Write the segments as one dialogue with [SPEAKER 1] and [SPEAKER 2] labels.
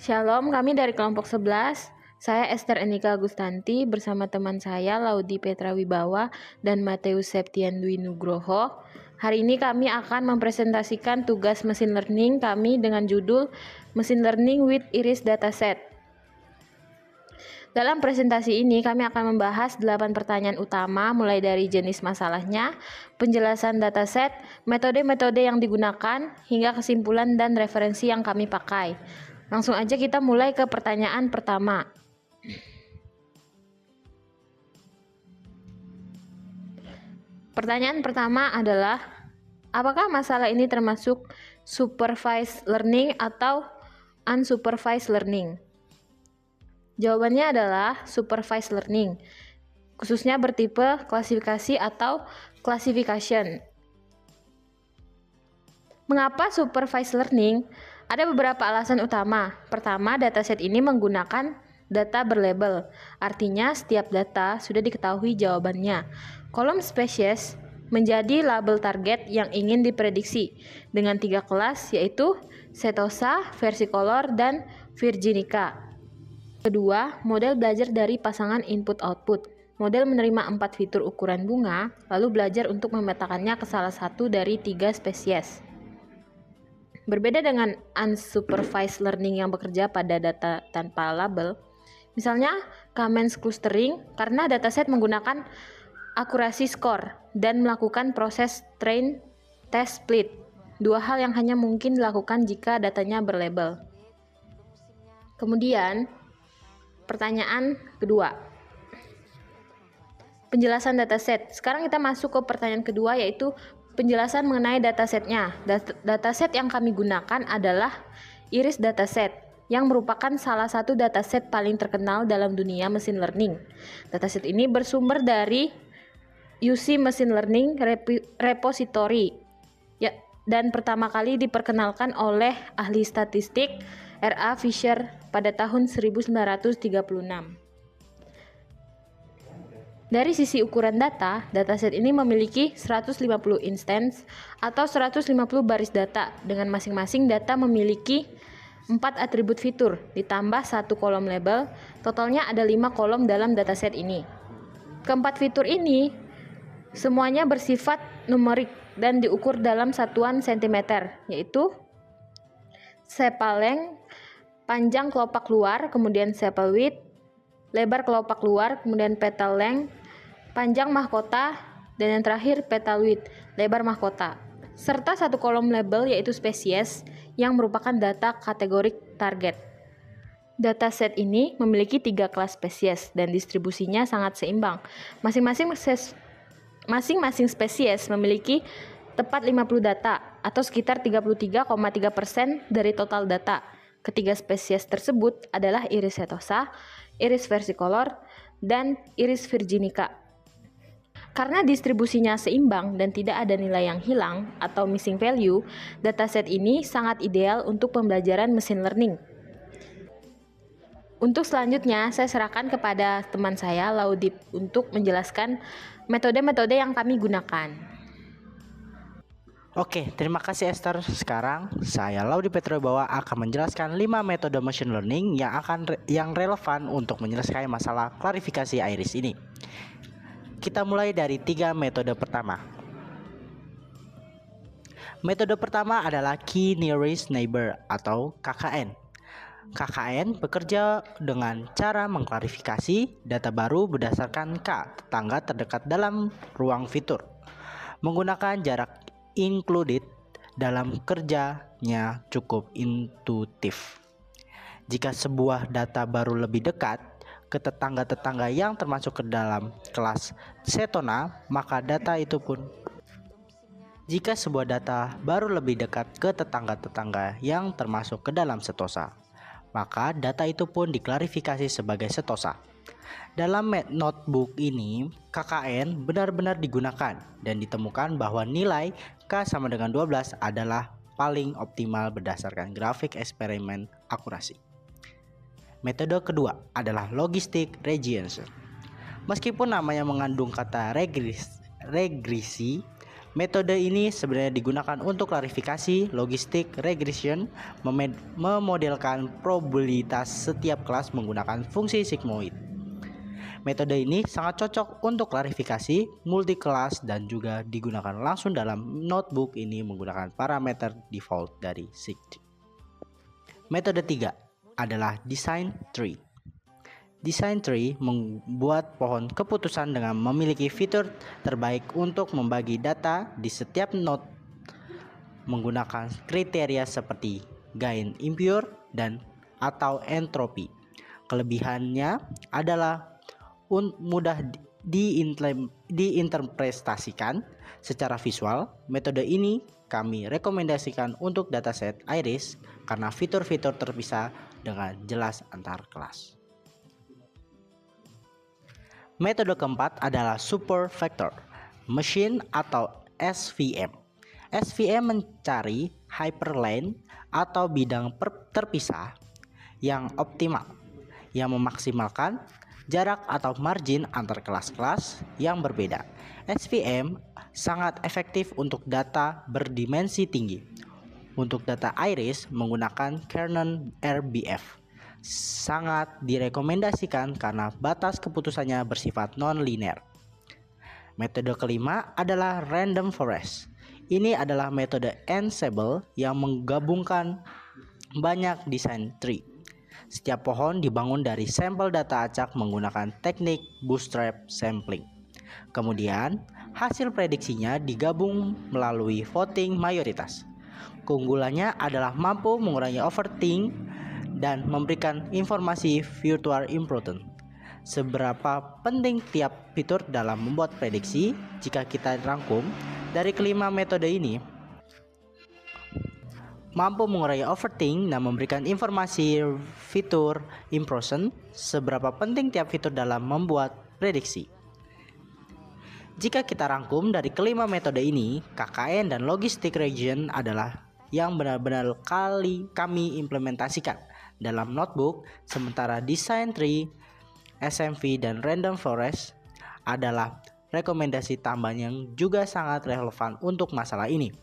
[SPEAKER 1] Shalom, kami dari kelompok 11. Saya Esther Enika Agustanti bersama teman saya Laudi Petra Wibawa dan Mateus Septian Dwi Nugroho. Hari ini kami akan mempresentasikan tugas mesin learning kami dengan judul Machine Learning with Iris Dataset. Dalam presentasi ini kami akan membahas 8 pertanyaan utama mulai dari jenis masalahnya, penjelasan dataset, metode-metode yang digunakan, hingga kesimpulan dan referensi yang kami pakai. Langsung aja kita mulai ke pertanyaan pertama. Pertanyaan pertama adalah, apakah masalah ini termasuk supervised learning atau unsupervised learning? Jawabannya adalah supervised learning, khususnya bertipe klasifikasi atau classification. Mengapa supervised learning? Ada beberapa alasan utama. Pertama, dataset ini menggunakan data berlabel. Artinya, setiap data sudah diketahui jawabannya. Kolom spesies menjadi label target yang ingin diprediksi dengan 3 kelas, yaitu Setosa, Versicolor, dan Virginica. Kedua, model belajar dari pasangan input-output. Model menerima 4 fitur ukuran bunga, lalu belajar untuk memetakannya ke salah satu dari 3 spesies. Berbeda dengan unsupervised learning yang bekerja pada data tanpa label, misalnya Kamens clustering, karena dataset menggunakan akurasi skor dan melakukan proses train test split, dua hal yang hanya mungkin dilakukan jika datanya berlabel. Kemudian, pertanyaan kedua, penjelasan dataset. Sekarang kita masuk ke pertanyaan kedua, yaitu penjelasan mengenai datasetnya. Dataset yang kami gunakan adalah Iris Dataset, yang merupakan salah satu dataset paling terkenal dalam dunia machine learning. Dataset ini bersumber dari UC Machine Learning Repository dan pertama kali diperkenalkan oleh ahli statistik R.A. Fisher pada tahun 1936. Dari sisi ukuran data, dataset ini memiliki 150 instance atau 150 baris data dengan masing-masing data memiliki 4 atribut fitur ditambah 1 kolom label. Totalnya ada 5 kolom dalam dataset ini. Keempat fitur ini semuanya bersifat numerik dan diukur dalam satuan cm, yaitu sepal length, panjang kelopak luar, kemudian sepal width, lebar kelopak luar, kemudian petal length, panjang mahkota, dan yang terakhir petal width, lebar mahkota, serta 1 kolom label yaitu spesies yang merupakan data kategorik target. Dataset ini memiliki 3 kelas spesies dan distribusinya sangat seimbang. Masing-masing spesies memiliki tepat 50 data atau sekitar 33,3% dari total data. Ketiga spesies tersebut adalah Iris Setosa, Iris Versicolor, dan Iris Virginica. Karena distribusinya seimbang dan tidak ada nilai yang hilang atau missing value, dataset ini sangat ideal untuk pembelajaran machine learning. Untuk selanjutnya, saya serahkan kepada teman saya, Laudi, untuk menjelaskan metode-metode yang kami gunakan.
[SPEAKER 2] Oke, terima kasih Esther. Sekarang saya Laudi Petra Wibawa akan menjelaskan 5 metode machine learning yang relevan untuk menyelesaikan masalah klarifikasi iris ini. Kita mulai dari 3 metode pertama. Metode pertama adalah Key Nearest Neighbor atau KKN. KKN bekerja dengan cara mengklarifikasi data baru berdasarkan tetangga terdekat dalam ruang fitur, menggunakan jarak included dalam kerjanya cukup intuitif. Jika sebuah data baru lebih dekat ke tetangga-tetangga yang termasuk ke dalam kelas Setona, maka data itu pun jika sebuah data baru lebih dekat ke tetangga-tetangga yang termasuk ke dalam Setosa, maka data itu pun diklarifikasi sebagai Setosa. Dalam notebook ini, KKN benar-benar digunakan dan ditemukan bahwa nilai K sama dengan 12 adalah paling optimal berdasarkan grafik eksperimen akurasi. Metode kedua adalah Logistic Regression. Meskipun namanya mengandung kata regresi, Metode ini sebenarnya digunakan untuk klarifikasi, logistik, regression, memodelkan probabilitas setiap kelas menggunakan fungsi sigmoid. Metode ini sangat cocok untuk klarifikasi multi kelas dan juga digunakan langsung dalam notebook ini menggunakan parameter default dari SIG. Metode 3 adalah design tree. Design tree membuat pohon keputusan dengan memiliki fitur terbaik untuk membagi data di setiap node menggunakan kriteria seperti gain impure dan atau entropi. Kelebihannya adalah mudah diinterpretasikan secara visual. Metode ini kami rekomendasikan untuk dataset iris karena fitur-fitur terpisah dengan jelas antar kelas. Metode keempat adalah super vector machine atau SVM. SVM mencari hyperlane atau bidang terpisah yang optimal, yang memaksimalkan jarak atau margin antar kelas-kelas yang berbeda. SVM sangat efektif untuk data berdimensi tinggi. Untuk data iris menggunakan kernel RBF. Sangat direkomendasikan karena batas keputusannya bersifat non-linear. Metode kelima adalah random forest. Ini adalah metode ensemble yang menggabungkan banyak design tree. Setiap pohon dibangun dari sampel data acak menggunakan teknik bootstrap sampling. Kemudian, hasil prediksinya digabung melalui voting mayoritas. Keunggulannya adalah mampu mengurangi overthink dan memberikan informasi virtual important. Seberapa penting tiap fitur dalam membuat prediksi? Jika kita rangkum dari kelima metode ini, mampu mengurangi overthink dan memberikan informasi fitur important. Seberapa penting tiap fitur dalam membuat prediksi? Jika kita rangkum dari kelima metode ini, KKN dan logistic region adalah yang benar-benar kami implementasikan dalam notebook, sementara design tree, SMV, dan random forest adalah rekomendasi tambahan yang juga sangat relevan untuk masalah ini.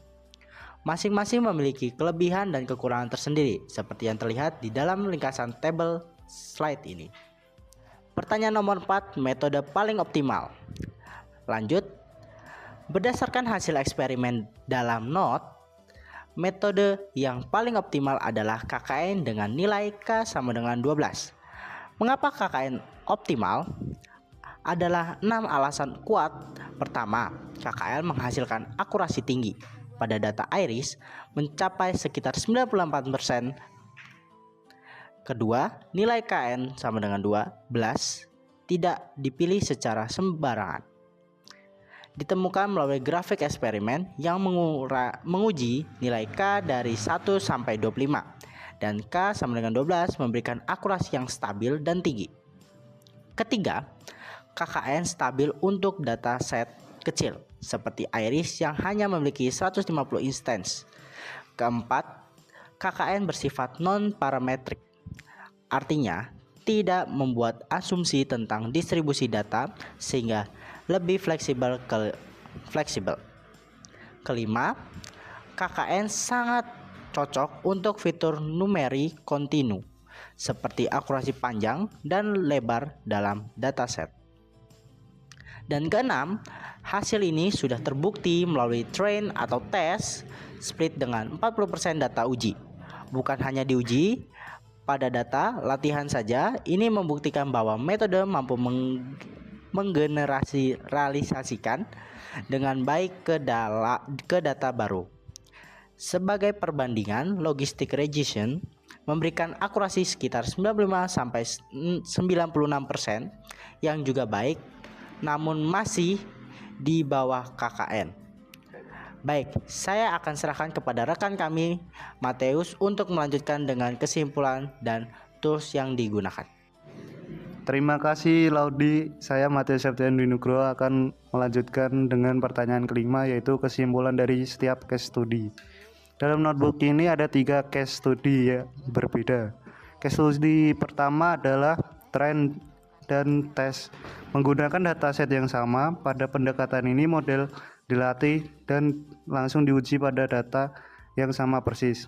[SPEAKER 2] Masing-masing memiliki kelebihan dan kekurangan tersendiri, seperti yang terlihat di dalam ringkasan tabel slide ini. Pertanyaan nomor 4, metode paling optimal. Lanjut, berdasarkan hasil eksperimen dalam node, metode yang paling optimal adalah KKN dengan nilai K sama dengan 12. Mengapa KKN optimal? Adalah 6 alasan kuat. Pertama, KKN menghasilkan akurasi tinggi pada data iris mencapai sekitar 98%. Kedua, nilai KN sama dengan 12 tidak dipilih secara sembarangan. Ditemukan melalui grafik eksperimen yang menguji nilai K dari 1 sampai 25 dan K sama dengan 12 memberikan akurasi yang stabil dan tinggi. Ketiga, KKN stabil untuk dataset kecil seperti iris yang hanya memiliki 150 instance. Keempat, KKN bersifat non-parametrik, artinya tidak membuat asumsi tentang distribusi data sehingga lebih fleksibel. Kelima, KKN sangat cocok untuk fitur numeri kontinu seperti akurasi panjang dan lebar dalam dataset. Dan keenam, hasil ini sudah terbukti melalui train atau tes split dengan 40% data uji. Bukan hanya diuji pada data latihan saja, ini membuktikan bahwa metode mampu menggeneralisasikan dengan baik ke data baru. Sebagai perbandingan, logistic regression memberikan akurasi sekitar 95-96% yang juga baik, namun masih di bawah KKN. Baik, saya akan serahkan kepada rekan kami, Mateus, untuk melanjutkan dengan kesimpulan dan tools yang digunakan.
[SPEAKER 3] Terima kasih Laudi. Saya Mateus Septian Dwi Nugroho akan melanjutkan dengan pertanyaan kelima, yaitu kesimpulan dari setiap case study. Dalam notebook ini ada 3 case study ya, berbeda. Case study pertama adalah trend dan tes. Menggunakan dataset yang sama, pada pendekatan ini model dilatih dan langsung diuji pada data yang sama persis.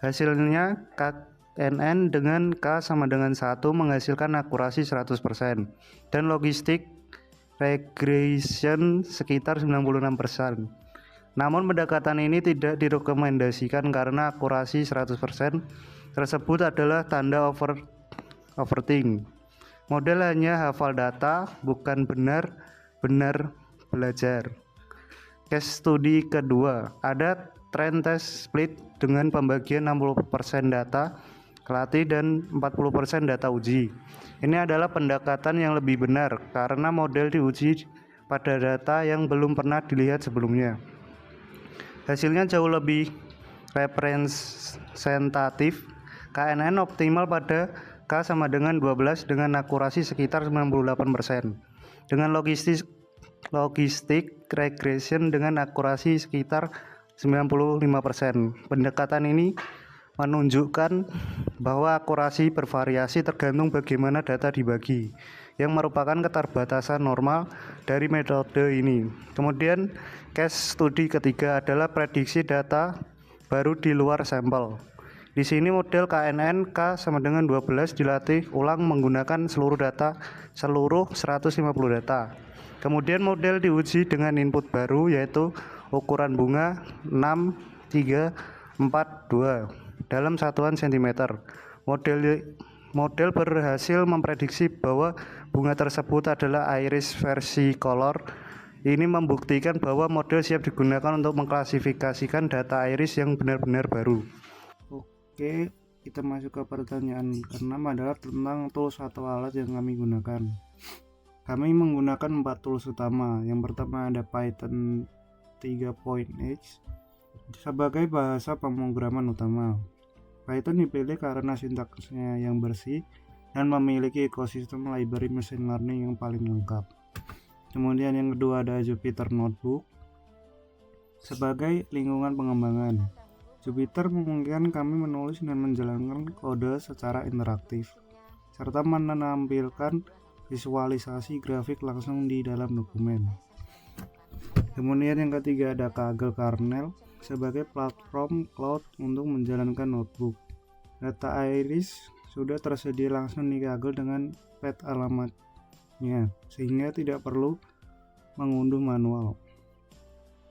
[SPEAKER 3] Hasilnya KNN dengan K sama dengan 1 menghasilkan akurasi 100% dan logistik regression sekitar 96%. Namun pendekatan ini tidak direkomendasikan karena akurasi 100% tersebut adalah tanda overthink. Model hanya hafal data, bukan benar-benar belajar. Case study kedua, ada trend test split dengan pembagian 60% data kelatih dan 40% data uji. Ini adalah pendekatan yang lebih benar karena model diuji pada data yang belum pernah dilihat sebelumnya. Hasilnya jauh lebih representatif. KNN optimal pada K sama dengan 12 dengan akurasi sekitar 98%. Dengan logistik regression dengan akurasi sekitar 95%. Pendekatan ini menunjukkan bahwa akurasi bervariasi tergantung bagaimana data dibagi, yang merupakan keterbatasan normal dari metode ini. Kemudian case studi ketiga adalah prediksi data baru di luar sampel. Di sini model KNN K sama dengan 12 dilatih ulang menggunakan seluruh 150 data. Kemudian model diuji dengan input baru yaitu ukuran bunga 6, 3, 4, 2 dalam satuan cm. Model berhasil memprediksi bahwa bunga tersebut adalah iris versi color. Ini membuktikan bahwa model siap digunakan untuk mengklasifikasikan data iris yang benar-benar baru. Oke, kita masuk ke pertanyaan ke-6 adalah tentang tools atau alat yang kami gunakan. Kami menggunakan 4 tools utama. Yang pertama ada Python 3.x sebagai bahasa pemrograman utama. Python dipilih karena sintaksnya yang bersih dan memiliki ekosistem library machine learning yang paling lengkap. Kemudian yang kedua ada Jupyter Notebook sebagai lingkungan pengembangan. Jupyter memungkinkan kami menulis dan menjalankan kode secara interaktif, serta menampilkan visualisasi grafik langsung di dalam dokumen. Kemudian yang ketiga ada Kaggle Kernel sebagai platform cloud untuk menjalankan notebook. Data iris sudah tersedia langsung di Kaggle dengan path alamatnya, sehingga tidak perlu mengunduh manual.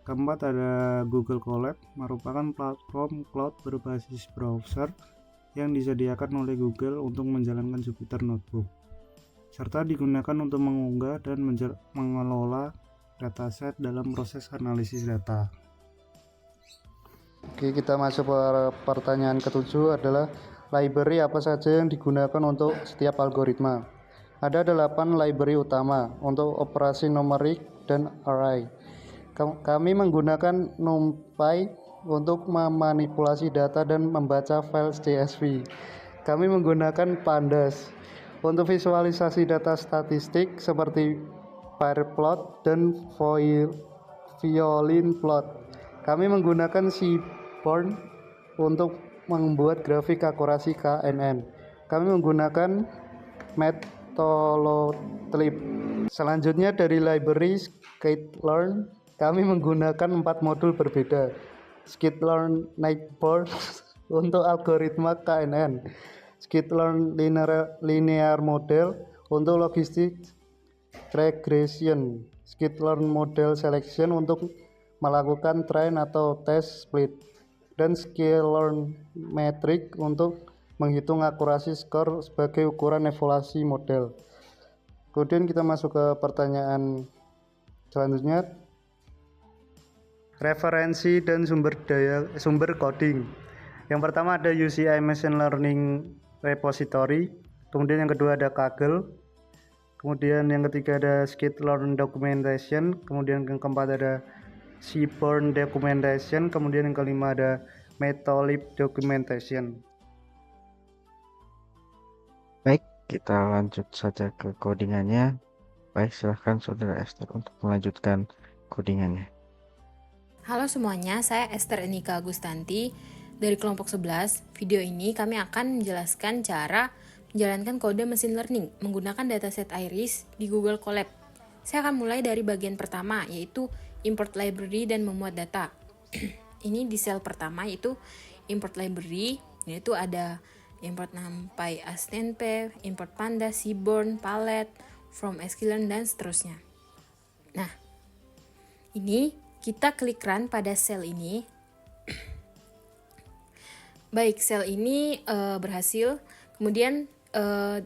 [SPEAKER 3] Keempat ada Google Colab, merupakan platform cloud berbasis browser yang disediakan oleh Google untuk menjalankan Jupyter Notebook, serta digunakan untuk mengunggah dan mengelola dataset dalam proses analisis data. Oke, kita masuk ke pertanyaan ke-7 adalah library apa saja yang digunakan untuk setiap algoritma. Ada 8 library utama untuk operasi numerik dan array. Kami menggunakan NumPy untuk memanipulasi data dan membaca file CSV. Kami menggunakan Pandas untuk visualisasi data statistik seperti Fireplot dan Violin plot. Kami menggunakan Seaborn untuk membuat grafik akurasi KNN. Kami menggunakan Matplotlib. Selanjutnya dari library Scikit-learn, kami menggunakan 4 modul berbeda. Scikit-learn Nightboard untuk algoritma KNN, Scikit-learn linear model untuk logistik regression, Scikit-learn model selection untuk melakukan train atau test split, dan Scikit-learn metric untuk menghitung akurasi skor sebagai ukuran evaluasi model. Kemudian kita masuk ke pertanyaan selanjutnya. Referensi dan sumber coding. Yang pertama ada UCI Machine Learning Repository, kemudian yang kedua ada Kaggle, kemudian yang ketiga ada Scikit-learn Documentation, kemudian yang keempat ada Seaborn Documentation, kemudian yang kelima ada Matplotlib Documentation.
[SPEAKER 4] Baik, kita lanjut saja ke codingannya. Baik, silahkan Saudara Esther untuk melanjutkan codingannya.
[SPEAKER 1] Halo semuanya, saya Esther Enika Agustanti dari kelompok 11. Video ini kami akan menjelaskan cara menjalankan kode machine learning menggunakan dataset iris di Google Colab. Saya akan mulai dari bagian pertama, yaitu import library dan memuat data. Ini di sel pertama yaitu import library, yaitu ada import NumPy as.np, import pandas, seaborn, palette, from sklearn, dan seterusnya. Nah, ini kita klik run pada sel ini. Baik, sel ini berhasil. Kemudian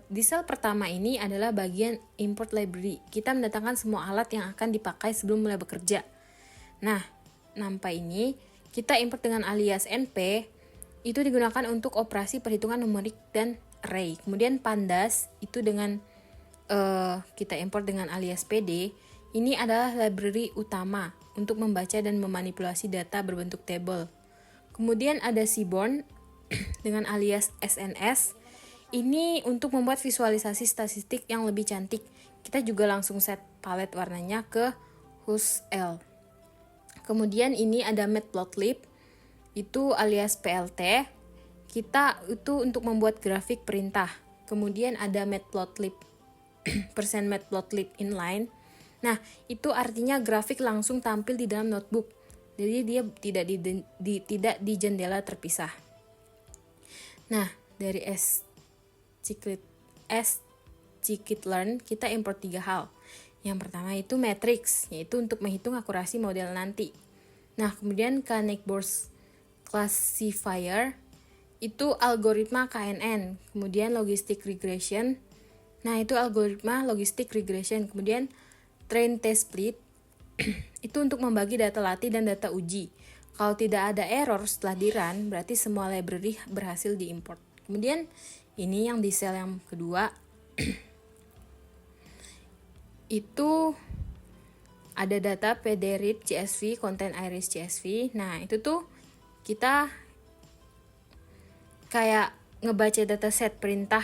[SPEAKER 1] di sel pertama ini adalah bagian import library. Kita mendatangkan semua alat yang akan dipakai sebelum mulai bekerja. Nah, NumPy ini kita import dengan alias np, itu digunakan untuk operasi perhitungan numerik dan array. Kemudian pandas itu dengan kita import dengan alias pd. Ini adalah library utama untuk membaca dan memanipulasi data berbentuk table. Kemudian ada seaborn dengan alias sns. Ini untuk membuat visualisasi statistik yang lebih cantik. Kita juga langsung set palette warnanya ke hus L. Kemudian ini ada matplotlib, itu alias plt. Kita itu untuk membuat grafik perintah. Kemudian ada matplotlib %matplotlib inline. Nah, itu artinya grafik langsung tampil di dalam notebook. Jadi dia tidak di jendela terpisah. Nah, dari scikit-learn kita import 3 hal. Yang pertama itu matrix, yaitu untuk menghitung akurasi model nanti. Nah, kemudian Knightborn classifier itu algoritma KNN. Kemudian logistic regression. Nah, itu algoritma logistic regression. Kemudian train test split itu untuk membagi data latih dan data uji. Kalau tidak ada error setelah di run, berarti semua library berhasil diimport. Kemudian ini yang di sel yang kedua itu ada data pdread csv, content iris csv. Nah, itu tuh kita kayak ngebaca dataset. Perintah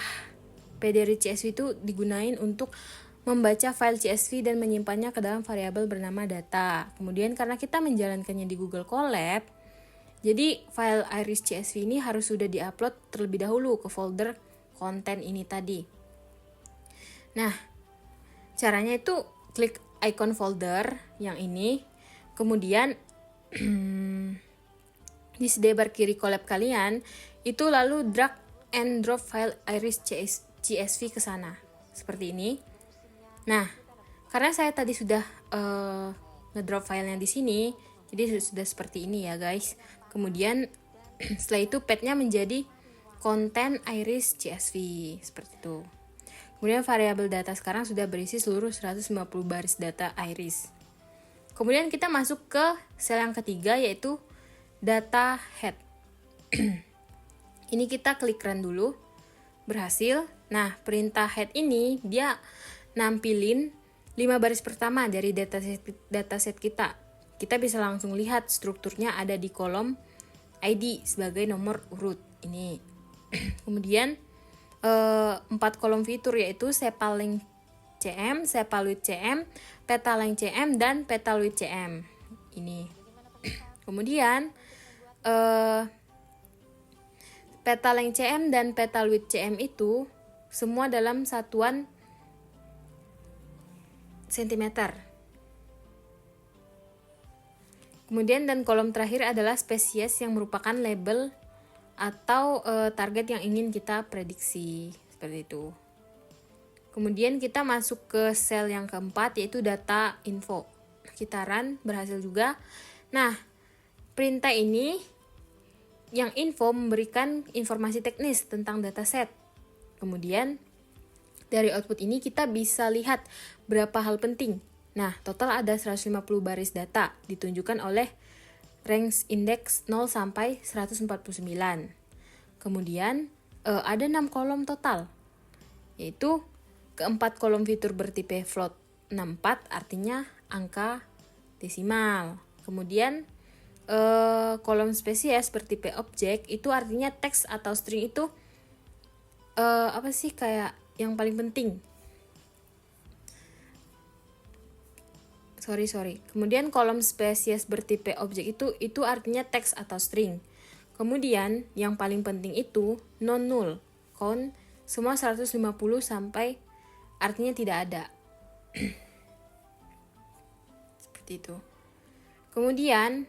[SPEAKER 1] pdread csv itu digunain untuk membaca file CSV dan menyimpannya ke dalam variabel bernama data. Kemudian karena kita menjalankannya di Google Colab, jadi file iris CSV ini harus sudah diupload terlebih dahulu ke folder konten ini tadi. Nah, caranya itu klik icon folder yang ini, kemudian di sidebar kiri Colab kalian, itu lalu drag and drop file iris CSV ke sana. Seperti ini. Nah, karena saya tadi sudah ngedrop filenya di sini, jadi sudah seperti ini ya guys. Kemudian setelah itu path-nya menjadi konten iris CSV seperti itu. Kemudian variabel data sekarang sudah berisi seluruh 150 baris data iris. Kemudian kita masuk ke sel yang ketiga yaitu data head. Ini kita klik run dulu. Berhasil. Nah, perintah head ini dia nampilin 5 baris pertama dari dataset kita. Kita bisa langsung lihat strukturnya ada di kolom ID sebagai nomor urut ini. Kemudian 4 kolom fitur yaitu sepalink CM, sepalwidth CM, petalength CM, dan petalwidth CM ini. Kemudian petalength CM dan petalwidth CM itu semua dalam satuan sentimeter. Kemudian dan kolom terakhir adalah spesies yang merupakan label atau target yang ingin kita prediksi, seperti itu. Kemudian kita masuk ke sel yang keempat yaitu data info. Kita run, berhasil juga. Nah, perintah ini yang info memberikan informasi teknis tentang dataset. Kemudian dari output ini kita bisa lihat berapa hal penting. Nah, total ada 150 baris data ditunjukkan oleh range index 0 sampai 149. Kemudian ada 6 kolom total, yaitu keempat kolom fitur bertipe float 64 artinya angka desimal. Kemudian kolom spesies bertipe objek itu artinya teks atau string itu apa sih kayak yang paling penting. Sorry. Kemudian kolom spesies bertipe objek itu artinya teks atau string. Kemudian yang paling penting itu non-null, count semua 150 sampai artinya tidak ada. Seperti itu. Kemudian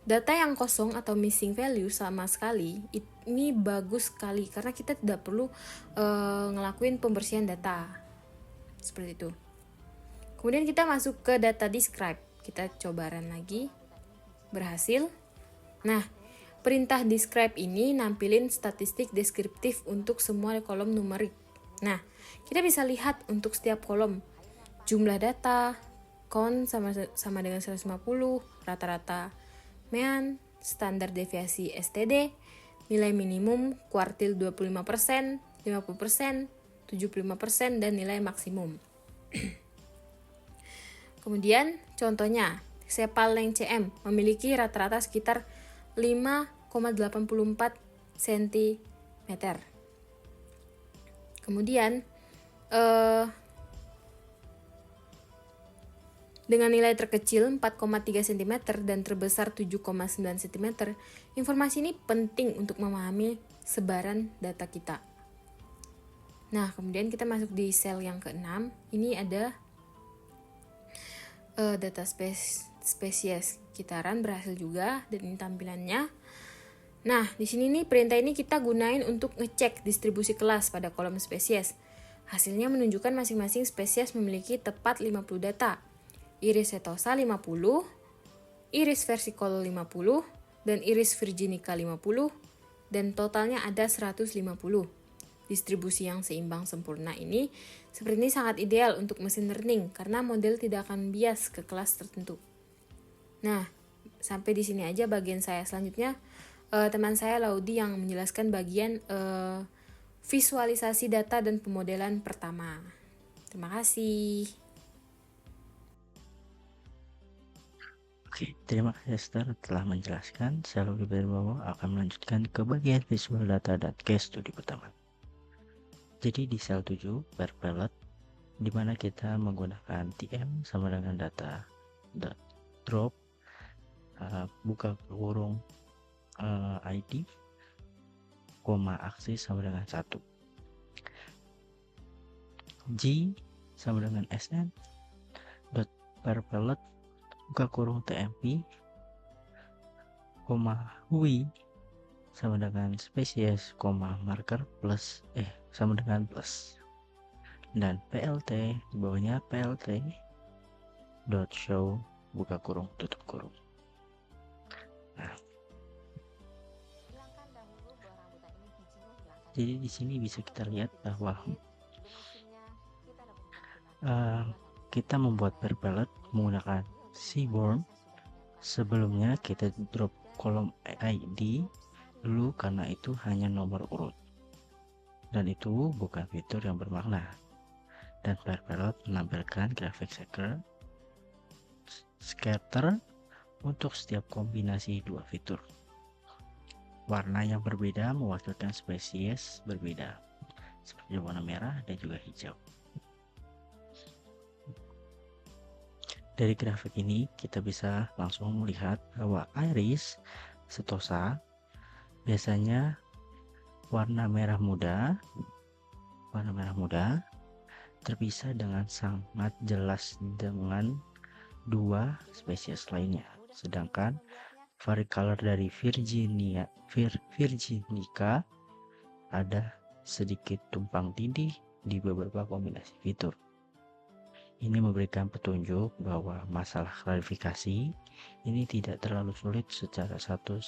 [SPEAKER 1] data yang kosong atau missing value sama sekali ini bagus sekali karena kita tidak perlu ngelakuin pembersihan data seperti itu. Kemudian kita masuk ke data describe, kita coba run lagi, berhasil. Nah, perintah describe ini nampilin statistik deskriptif untuk semua kolom numerik. Nah, kita bisa lihat untuk setiap kolom jumlah data, count sama dengan 150, rata-rata mean, standar deviasi STD, nilai minimum kuartil 25%, 50%, 75%, dan nilai maksimum. Kemudian contohnya, Sepal CM memiliki rata-rata sekitar 5,84 cm. Kemudian dengan nilai terkecil 4,3 cm dan terbesar 7,9 cm, informasi ini penting untuk memahami sebaran data kita. Nah, kemudian kita masuk di sel yang ke-6. Ini ada data spesies. Kita run, berhasil juga, dan ini tampilannya. Nah, di sini nih perintah ini kita gunain untuk ngecek distribusi kelas pada kolom spesies. Hasilnya menunjukkan masing-masing spesies memiliki tepat 50 data. Iris setosa 50, iris versicolor 50, dan iris virginica 50, dan totalnya ada 150. Distribusi yang seimbang sempurna ini seperti ini sangat ideal untuk mesin learning karena model tidak akan bias ke kelas tertentu. Nah, sampai di sini aja bagian saya. Selanjutnya teman saya Laudi yang menjelaskan bagian visualisasi data dan pemodelan pertama. Terima kasih.
[SPEAKER 4] Oke, terima kasih Esther telah menjelaskan. Saya Laudi Berbawa akan melanjutkan ke bagian visual data dan case study pertama. Jadi di sel 7 per pallet di mana kita menggunakan TM sama dengan data drop buka kurung ID koma aksis sama dengan 1, G sama dengan SN dot per pallet buka kurung TMP koma UI sama dengan spesies, marker plus sama dengan plus, dan PLT di bawahnya PLT dot show buka kurung tutup kurung. Nah, jadi di sini bisa kita lihat bahwa kita membuat per pallet menggunakan Seaborn. Sebelumnya kita drop kolom ID dulu karena itu hanya nomor urut dan itu bukan fitur yang bermakna, dan per pallet menampilkan grafik scatter untuk setiap kombinasi dua fitur. Warna yang berbeda mewakilkan spesies berbeda seperti warna merah dan juga hijau. Dari grafik ini kita bisa langsung melihat bahwa iris setosa biasanya warna merah muda terpisah dengan sangat jelas dengan dua spesies lainnya, sedangkan varicolor dari Virginica ada sedikit tumpang tindih di beberapa kombinasi fitur. Ini memberikan petunjuk bahwa masalah klarifikasi ini tidak terlalu sulit, secara satu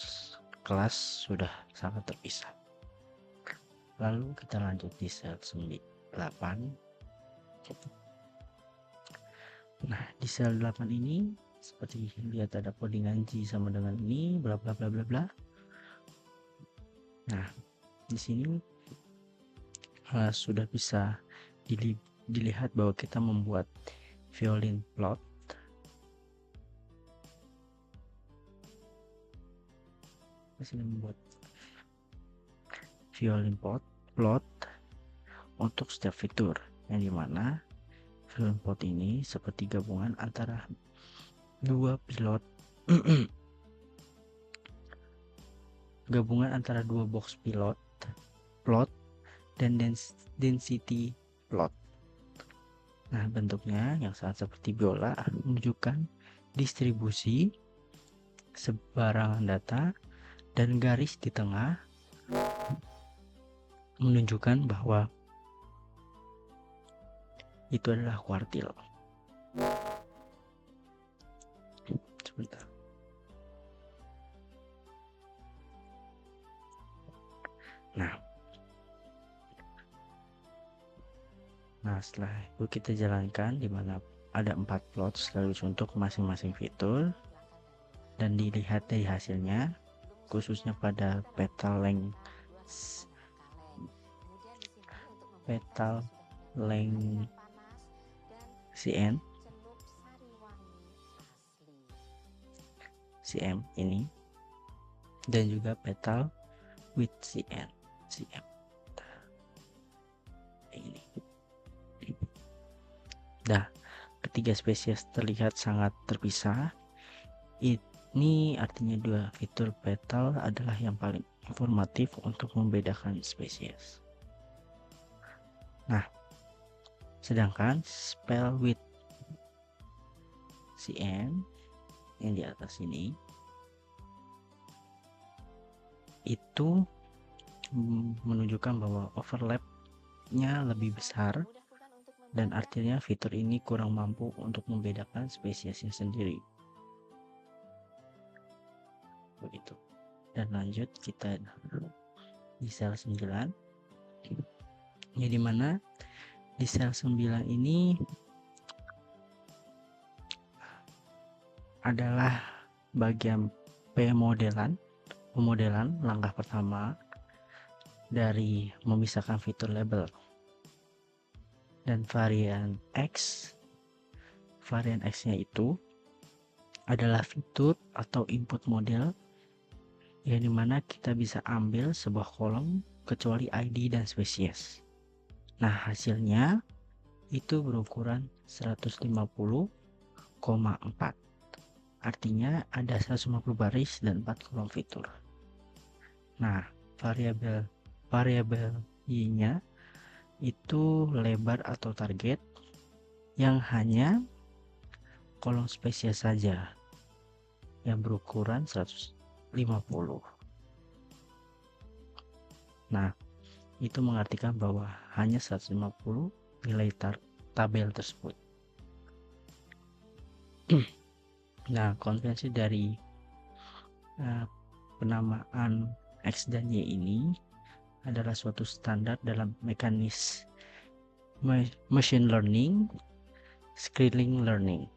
[SPEAKER 4] kelas sudah sangat terpisah. Lalu kita lanjut di sel 8. Nah, di sel 8 ini seperti lihat ada codingan G sama dengan ini bla bla bla bla bla. Nah, di sini sudah bisa dilihat bahwa kita membuat violin plot. Plot untuk setiap fitur, yang dimana violin plot ini seperti gabungan antara dua box plot dan density plot. Nah, bentuknya yang sangat seperti biola menunjukkan distribusi sebarangan data, dan garis di tengah menunjukkan bahwa itu adalah kuartil. Sebentar. Nah, setelah itu kita jalankan di mana ada 4 plot sekaligus untuk masing-masing fitur, dan dilihat dari hasilnya, khususnya pada petal length CM ini, dan juga petal width CM ini. Nah, ketiga spesies terlihat sangat terpisah. Ini artinya dua fitur petal adalah yang paling informatif untuk membedakan spesies. Nah, sedangkan spell width CM yang di atas ini itu menunjukkan bahwa overlapnya lebih besar, dan artinya fitur ini kurang mampu untuk membedakan spesiesnya sendiri. Begitu. Dan lanjut kita di sel 9, ya dimana di sel 9 ini adalah bagian pemodelan langkah pertama dari memisahkan fitur label. Dan varian X-nya itu adalah fitur atau input model yang dimana kita bisa ambil sebuah kolom kecuali ID dan spesies. Nah, hasilnya itu berukuran 150,4. Artinya ada 150 baris dan 4 kolom fitur. Nah, variabel Y-nya itu lebar atau target yang hanya kolom spesies saja yang berukuran 150. Nah, itu mengartikan bahwa hanya 150 nilai tabel tersebut. Nah, konvensi dari penamaan X dan Y ini adalah suatu standar dalam mekanisme machine learning, scaling learning,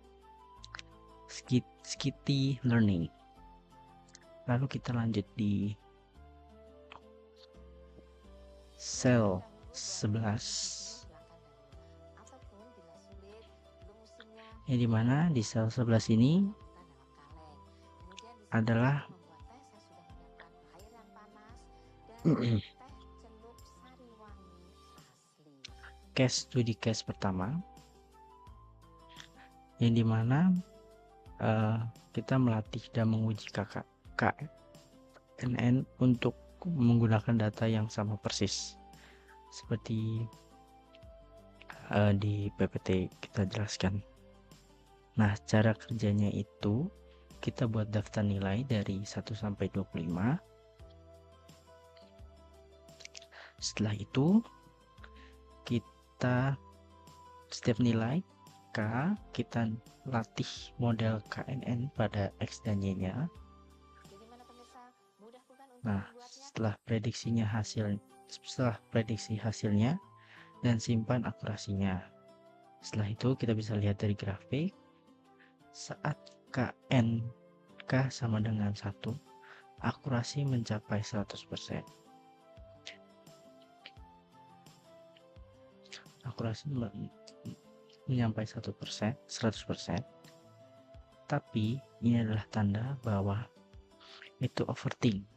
[SPEAKER 4] skitty learning. Lalu kita lanjut di sel 11, yang dimana di sel 11 ini adalah case studi case pertama, yang dimana kita melatih dan menguji KNN untuk menggunakan data yang sama persis seperti di PPT kita jelaskan. Nah, cara kerjanya itu kita buat daftar nilai dari 1 sampai 25. Setelah itu kita setiap nilai K kita latih model KNN pada X dan Y-nya. Nah, setelah prediksi hasilnya dan simpan akurasinya. Setelah itu kita bisa lihat dari grafik saat KNK sama dengan 1, akurasi mencapai 100%. Akurasi menyampai 100%, tapi ini adalah tanda bahwa itu overthink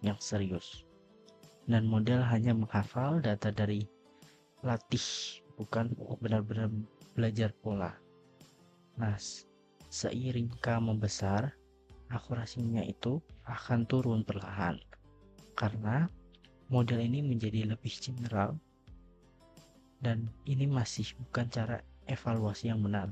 [SPEAKER 4] yang serius, dan model hanya menghafal data dari latih, bukan benar-benar belajar pola. Nah, seiring K membesar, akurasinya itu akan turun perlahan karena model ini menjadi lebih general, dan ini masih bukan cara evaluasi yang benar.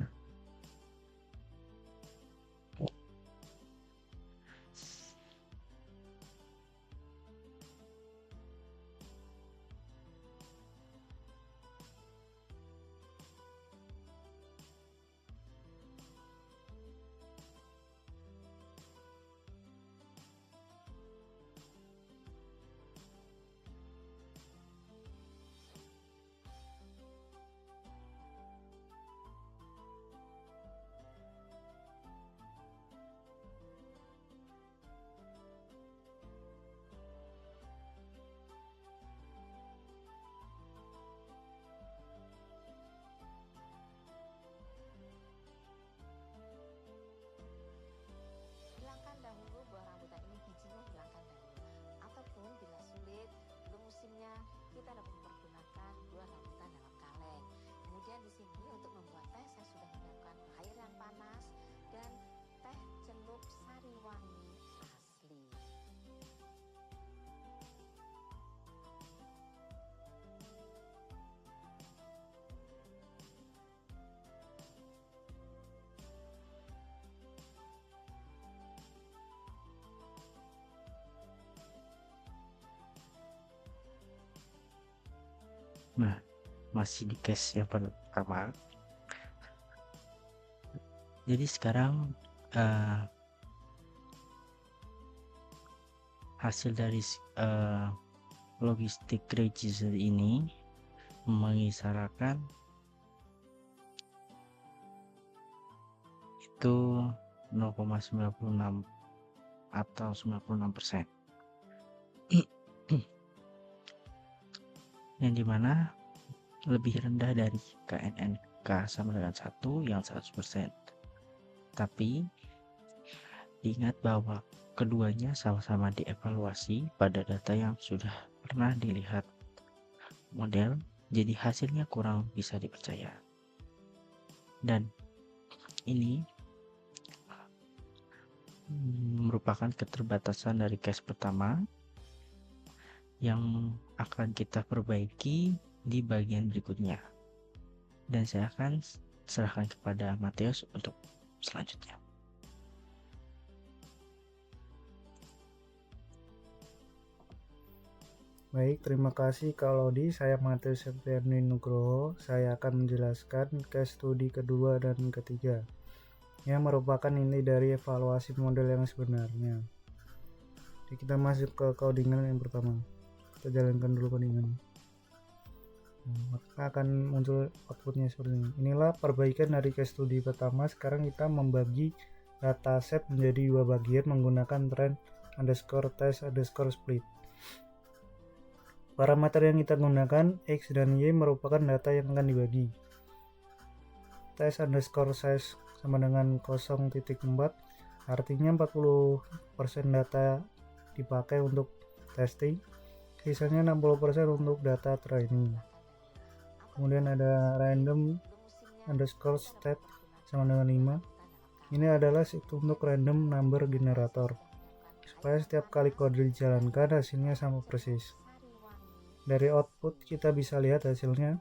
[SPEAKER 4] Nah, masih di case yang pertama. Jadi sekarang hasil dari logistik register ini mengisarakan itu 0,96 atau 96%. Yang dimana lebih rendah dari KNNK sama dengan 1 yang 100%. Tapi diingat bahwa keduanya sama-sama dievaluasi pada data yang sudah pernah dilihat model, jadi hasilnya kurang bisa dipercaya. Dan ini merupakan keterbatasan dari case pertama yang akan kita perbaiki di bagian berikutnya. Dan saya akan serahkan kepada Matius untuk selanjutnya.
[SPEAKER 5] Baik, terima kasih Kak Lodi. Saya Matius Septiani Nugroho. Saya akan menjelaskan case studi kedua dan ketiga yang merupakan inti dari evaluasi model yang sebenarnya. Jadi kita masuk ke codingan yang pertama. Kita jalankan dulu codingan. Maka akan muncul outputnya seperti ini. Inilah perbaikan dari case studi pertama. Sekarang kita membagi dataset menjadi dua bagian menggunakan trend _test _split. Parameter yang kita gunakan X dan Y merupakan data yang akan dibagi. Test _size sama dengan 0.4, artinya 40% data dipakai untuk testing, sisanya 60% untuk data training. Kemudian ada random _state sama dengan 5. Ini adalah untuk random number generator, supaya setiap kali kode dijalankan hasilnya sama persis. Dari output kita bisa lihat hasilnya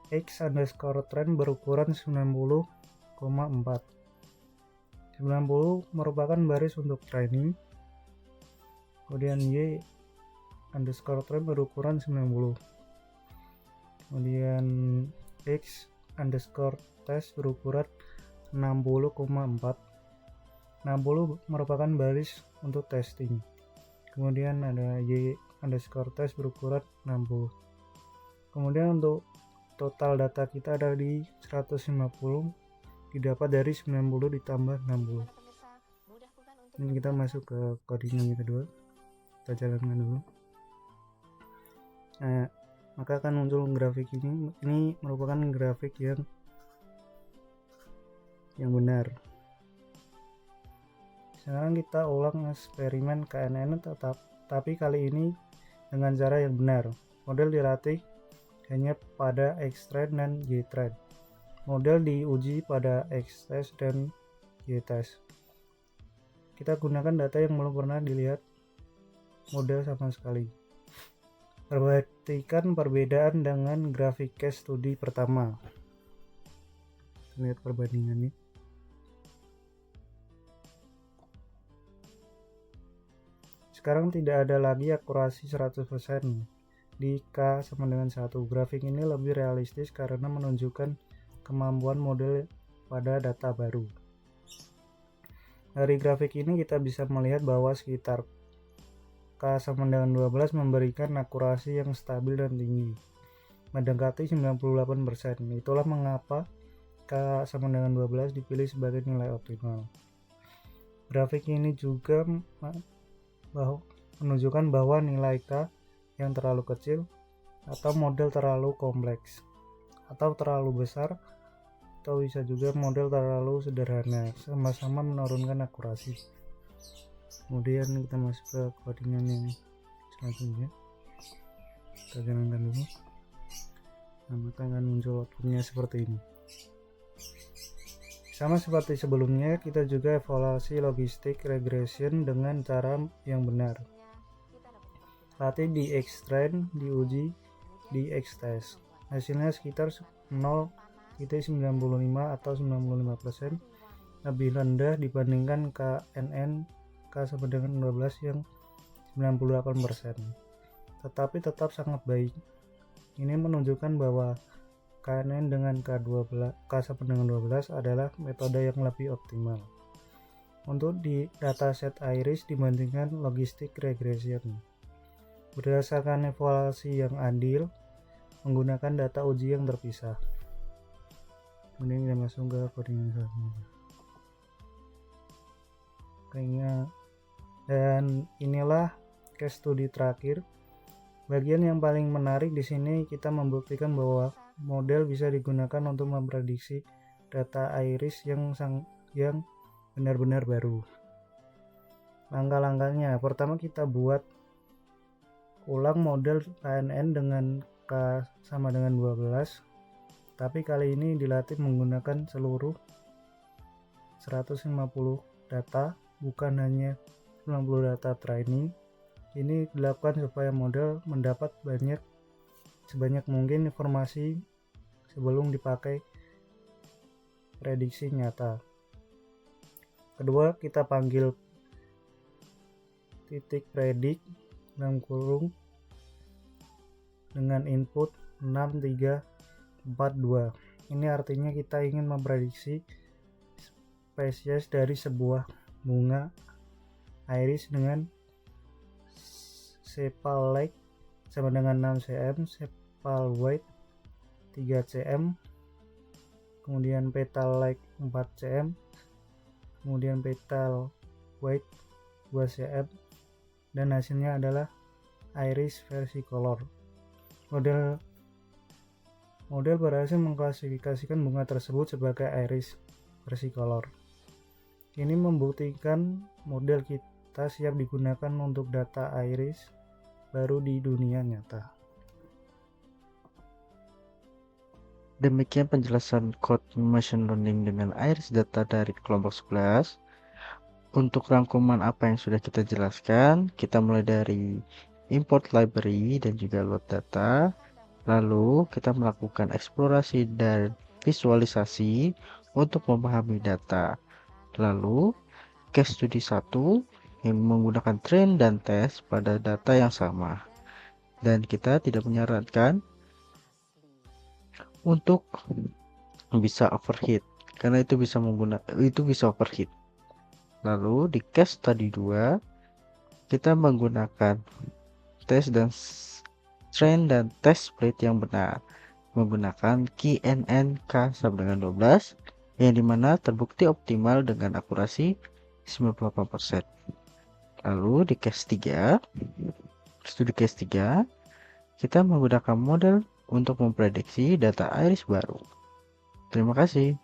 [SPEAKER 5] X _trend berukuran 90,4. 90 merupakan baris untuk training. Kemudian Y _trend berukuran 90. Kemudian X _test berukuran 60,4. 60 merupakan baris untuk testing. Kemudian ada Y _test berukuran 60. Kemudian untuk total data kita ada di 150, didapat dari 90 ditambah 60. Ini kita masuk ke coding yang kedua. Kita jalankan dulu. Nah, maka akan muncul grafik ini. Ini merupakan grafik yang benar. Sekarang kita ulang eksperimen KNN tapi kali ini dengan cara yang benar. Model dilatih hanya pada X-trend dan Y-trend. Model diuji pada X-test dan Y-test. Kita gunakan data yang belum pernah dilihat model sama sekali. Perhatikan perbedaan dengan grafik case studi pertama. Lihat perbandingannya. Sekarang tidak ada lagi akurasi 100% di K sama dengan 1. Grafik ini lebih realistis karena menunjukkan kemampuan model pada data baru. Dari grafik ini kita bisa melihat bahwa sekitar K sama dengan 12 memberikan akurasi yang stabil dan tinggi, mendekati 98%. Itulah mengapa K sama dengan 12 dipilih sebagai nilai optimal. Grafik ini juga menunjukkan bahwa nilai K yang terlalu kecil atau model terlalu kompleks atau terlalu besar atau bisa juga model terlalu sederhana sama-sama menurunkan akurasi. Kemudian kita masuk ke codingan yang selanjutnya. Kita jalankan dulu. Nah, maka akan muncul outputnya seperti ini. Sama seperti sebelumnya, kita juga evaluasi logistik regression dengan cara yang benar. Latih di X-trend, diuji di X-test. Hasilnya sekitar 0,95 atau 95%, lebih rendah dibandingkan KNN K sama dengan 12 yang 98%. tetapi tetap sangat baik. Ini menunjukkan bahwa KNN dengan K sama dengan 12 adalah metode yang lebih optimal untuk di dataset iris dibandingkan logistic regression. Berdasarkan evaluasi yang adil menggunakan data uji yang terpisah. Kemudian kita masuk ke coding kayaknya, dan inilah case study terakhir. Bagian yang paling menarik di sini kita membuktikan bahwa model bisa digunakan untuk memprediksi data iris yang benar-benar baru. Langkah-langkahnya, pertama kita buat ulang model KNN dengan K sama dengan 12, tapi kali ini dilatih menggunakan seluruh 150 data, bukan hanya 90 data training. Ini dilakukan supaya model mendapat sebanyak mungkin informasi sebelum dipakai prediksi nyata. Kedua, kita panggil titik predik dalam kurung dengan input 6342. Ini artinya kita ingin memprediksi spesies dari sebuah bunga iris dengan sepal length sama dengan 6 cm, sepal width 3 cm, kemudian petal length 4 cm, kemudian petal width 2 cm, dan hasilnya adalah iris versicolor. Model berhasil mengklasifikasikan bunga tersebut sebagai iris versicolor. Ini membuktikan model kita siap digunakan untuk data iris baru di dunia nyata.
[SPEAKER 4] Demikian penjelasan code machine learning dengan iris data dari kelompok 11. Untuk rangkuman apa yang sudah kita jelaskan, kita mulai dari import library dan juga load data. Lalu kita melakukan eksplorasi dan visualisasi untuk memahami data. Lalu case study 1 yang menggunakan train dan test pada data yang sama. Dan kita tidak menyarankan untuk bisa overheat karena itu bisa overheat. Lalu di case study 2 kita menggunakan tes dan train dan test split yang benar menggunakan KNN K sama dengan 12 yang dimana terbukti optimal dengan akurasi 98%. Lalu di studi case 3 kita menggunakan model untuk memprediksi data iris baru. Terima kasih.